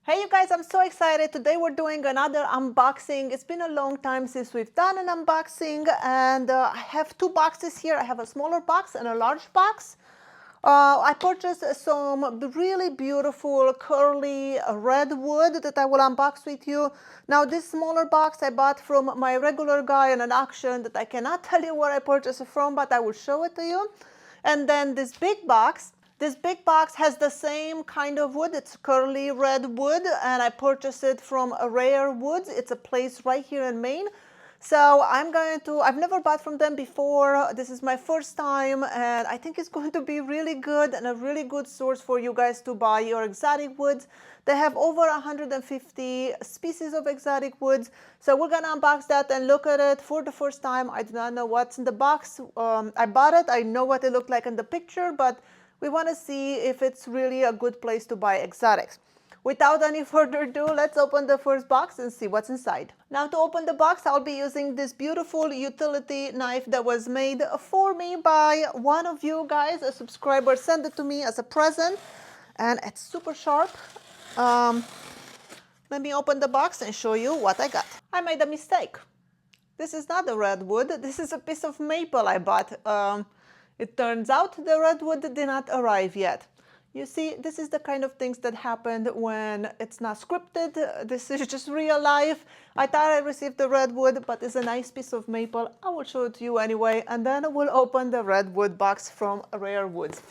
Hey you guys, I'm so excited. Today we're doing another unboxing. It's been a long time since we've done an unboxing, and I have two boxes here. I have a smaller box and a large box. I purchased some really beautiful curly redwood that I will unbox with you. Now this smaller box I bought from my regular guy in an auction that I cannot tell you where I purchased it from, but I will show it to you. And then this big box has the same kind of wood. It's curly red wood, and I purchased it from Rarewoods. It's a place right here in Maine. So I've never bought from them before. This is my first time, and I think it's going to be really good and a really good source for you guys to buy your exotic woods. They have over 150 species of exotic woods. So we're gonna unbox that and look at it for the first time. I do not know what's in the box. I bought it. I know what it looked like in the picture, but we want to see if it's really a good place to buy exotics. Without any further ado, let's open the first box and see what's inside. Now to open the box, I'll be using this beautiful utility knife that was made for me by one of you guys. A subscriber sent it to me as a present, and it's super sharp. Let me open the box and show you what I got. I made a mistake. This is not a redwood. This is a piece of maple I bought. It turns out the redwood did not arrive yet. You see, this is the kind of things that happened when it's not scripted. This is just real life. I thought I received the redwood, but it's a nice piece of maple. I will show it to you anyway, and then we'll open the redwood box from Rarewoods.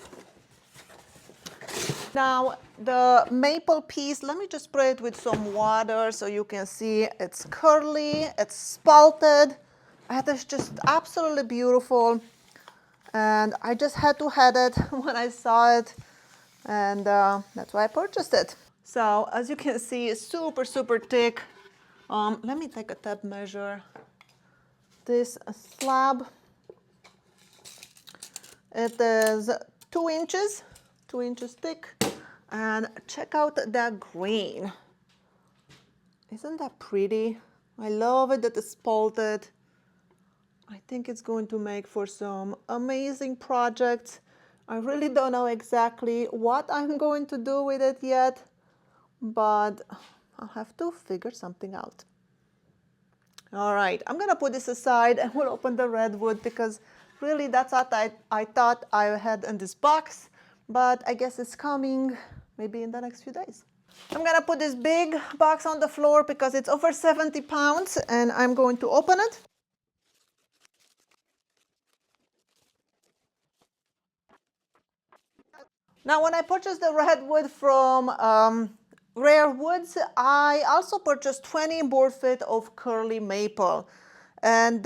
Now, the maple piece, let me just spray it with some water so you can see it's curly, it's spalted. It is just absolutely beautiful. And I just had to have it when I saw it, and that's why I purchased it. So as you can see, it's super, super thick. Let me take a tape measure. This slab, it is 2 inches thick, and check out that green. Isn't that pretty? I love it that it's spalted. I think it's going to make for some amazing projects. I really don't know exactly what I'm going to do with it yet, but I'll have to figure something out. All right, I'm gonna put this aside and we'll open the redwood, because really that's what I thought I had in this box, but I guess it's coming maybe in the next few days. I'm gonna put this big box on the floor because it's over 70 pounds, and I'm going to open it. Now, when I purchased the redwood from Rarewoods, I also purchased 20 board feet of curly maple. And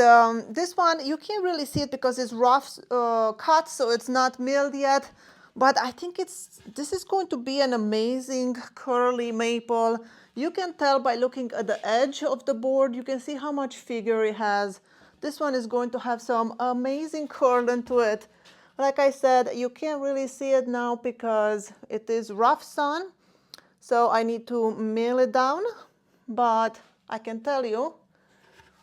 this one, you can't really see it because it's rough cut, so it's not milled yet. But I think this is going to be an amazing curly maple. You can tell by looking at the edge of the board, you can see how much figure it has. This one is going to have some amazing curl into it. Like I said, you can't really see it now because it is rough sun, so I need to mill it down, but I can tell you,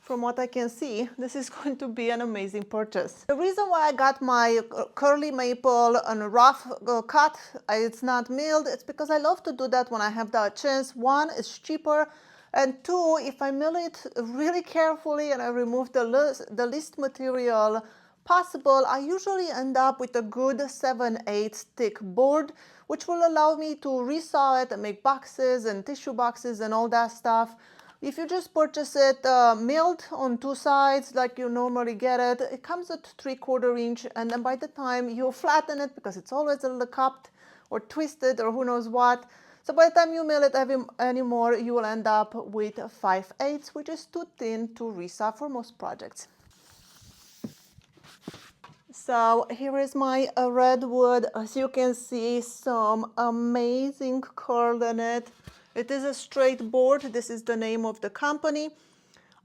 from what I can see, this is going to be an amazing purchase. The reason why I got my curly maple on a rough cut, it's not milled, it's because I love to do that when I have the chance. One, it's cheaper, and two, if I mill it really carefully and I remove the least material possible, I usually end up with a good 7/8 thick board, which will allow me to resaw it and make boxes and tissue boxes and all that stuff. If you just purchase it milled on 2 sides like you normally get it, it comes at 3/4 inch, and then by the time you flatten it, because it's always a little cupped or twisted or who knows what, so by the time you mill it anymore, you will end up with 5/8, which is too thin to resaw for most projects. So here is my redwood. As you can see, some amazing curl in it. It is a straight board. This is the name of the company.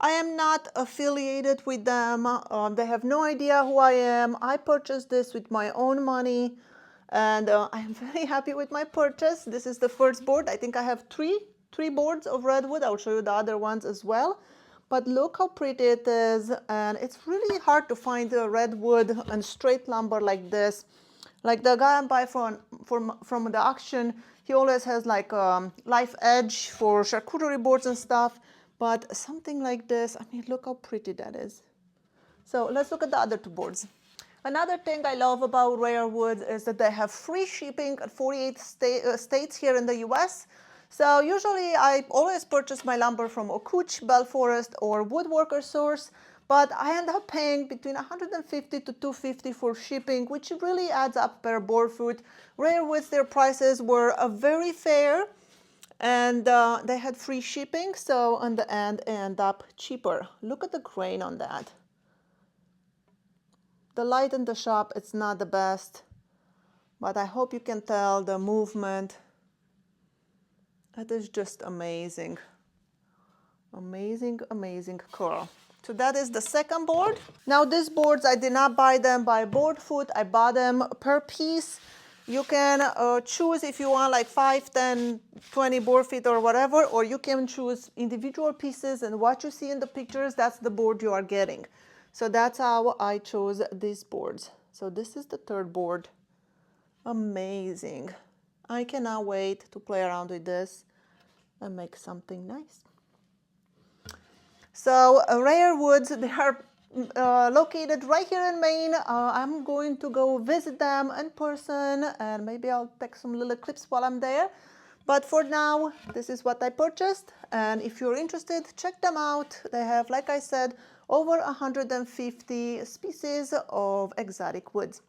I am not affiliated with them. They have no idea who I am. I purchased this with my own money, and I'm very happy with my purchase. This is the first board. I think I have three boards of redwood. I'll show you the other ones as well. But look how pretty it is, and it's really hard to find a redwood and straight lumber like this. Like the guy I buy from the auction, He always has like a live edge for charcuterie boards and stuff. But something like this, I mean, look how pretty that is. So let's look at the other two boards. Another thing I love about Rarewoods is that they have free shipping at 48 states here in the US. So usually I always purchase my lumber from Okuch, Bell Forest, or Woodworker Source, but I end up paying between $150 to $250 for shipping, which really adds up per board foot. Rarewoods, their prices were very fair, and they had free shipping, so in the end, it ended up cheaper. Look at the grain on that. The light in the shop, it's not the best, but I hope you can tell the movement. It is just amazing. Amazing, amazing curl. So that is the second board. Now these boards, I did not buy them by board foot. I bought them per piece. You can choose if you want like 5, 10, 20 board feet or whatever, or you can choose individual pieces, and what you see in the pictures, that's the board you are getting. So that's how I chose these boards. So this is the third board. Amazing. I cannot wait to play around with this and make something nice. So Rarewoods, they are located right here in Maine. I'm going to go visit them in person, and maybe I'll take some little clips while I'm there. But for now, this is what I purchased, and if you're interested, check them out. They have, like I said, over 150 species of exotic woods.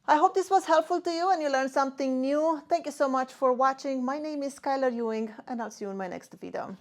I hope this was helpful to you and you learned something new. Thank you so much for watching. My name is Skylar Ewing, and I'll see you in my next video.